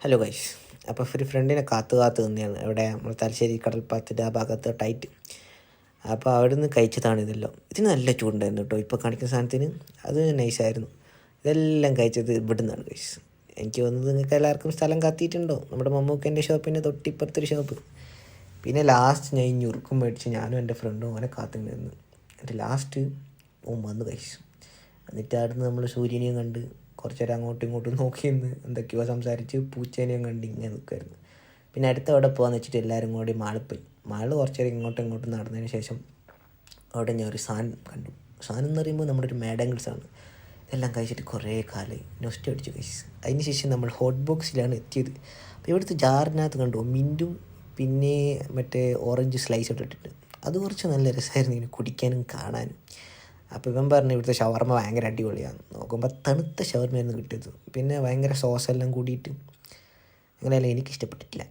Hello guys. അപ്പോൾ ഒരു ഫ്രണ്ടിനെ കാത്തു നിന്നെയാണ് ഇവിടെ നമ്മൾ തലശ്ശേരി കടൽപ്പാലത്തിൻ്റെ ആ ഭാഗത്ത് ടൈറ്റ്. അപ്പോൾ അവിടെ നിന്ന് കഴിച്ചതാണ് ഇതെല്ലാം. ഇതിന് നല്ല ചൂടുണ്ടായിരുന്നു കേട്ടോ. ഇപ്പോൾ കാണിക്കുന്ന സാധനത്തിന് അത് നൈസായിരുന്നു. ഇതെല്ലാം കഴിച്ചത് ഇവിടെ നിന്നാണ് ഗൈസ്. എനിക്ക് തോന്നുന്നത് നിങ്ങൾക്ക് എല്ലാവർക്കും സ്ഥലം കത്തിയിട്ടുണ്ടോ. നമ്മുടെ മമ്മൂക്കൻ്റെ ഷോപ്പിൻ്റെ തൊട്ടിപ്പുറത്തൊരു ഷോപ്പ്. പിന്നെ ലാസ്റ്റ് ഞാൻ ഈ ഞുറുക്കും മേടിച്ച് ഞാനും എൻ്റെ ഫ്രണ്ടും അവനെ കാത്തു നിന്ന്. എന്നിട്ട് ലാസ്റ്റ് വന്ന് ഗൈസ്. എന്നിട്ട് അവിടുന്ന് നമ്മൾ സൂര്യനെയും കണ്ട് കുറച്ച് നേരം അങ്ങോട്ടും ഇങ്ങോട്ടും നോക്കി നിന്ന് എന്തൊക്കെയോ സംസാരിച്ച് പൂച്ചേനെയും കണ്ട് ഇങ്ങനെ നിൽക്കുമായിരുന്നു. പിന്നെ അടുത്ത അവിടെ പോകാമെന്ന് വെച്ചിട്ട് എല്ലാവരും കൂടി മാളിൽ പോയി. മാളിൽ കുറച്ച് നേരം ഇങ്ങോട്ടും ഇങ്ങോട്ടും നടന്നതിന് ശേഷം അവിടെ ഞാൻ ഒരു സാധനം കണ്ടു. സാധനം എന്ന് പറയുമ്പോൾ നമ്മുടെ ഒരു മാഡങ്കിൾസാണ്. ഇതെല്ലാം കഴിച്ചിട്ട് കുറേ കാലമായി നൊസ്റ്റ് അടിച്ചു കഴിച്ചു. അതിന് ശേഷം നമ്മൾ ഹോട്ട് ബോക്സിലാണ് എത്തിയത്. അപ്പോൾ ഇവിടുത്തെ ജാറിനകത്ത് കണ്ടു മിൻറ്റും പിന്നെ മറ്റേ ഓറഞ്ച് സ്ലൈസ് ഇട്ടിട്ടുണ്ട്. അത് കുറച്ച് നല്ല രസമായിരുന്നു ഇങ്ങനെ കുടിക്കാനും കാണാനും. അപ്പോൾ ഇവൻ പറഞ്ഞു ഇവിടുത്തെ ഷവർമ്മ ഭയങ്കര അടിപൊളിയാണ്. നോക്കുമ്പോൾ തണുത്ത ഷവർമ്മയായിരുന്നു കിട്ടിയത്. പിന്നെ ഭയങ്കര സോസെല്ലാം കൂടിയിട്ട് അങ്ങനെയല്ല എനിക്കിഷ്ടപ്പെട്ടിട്ടില്ല.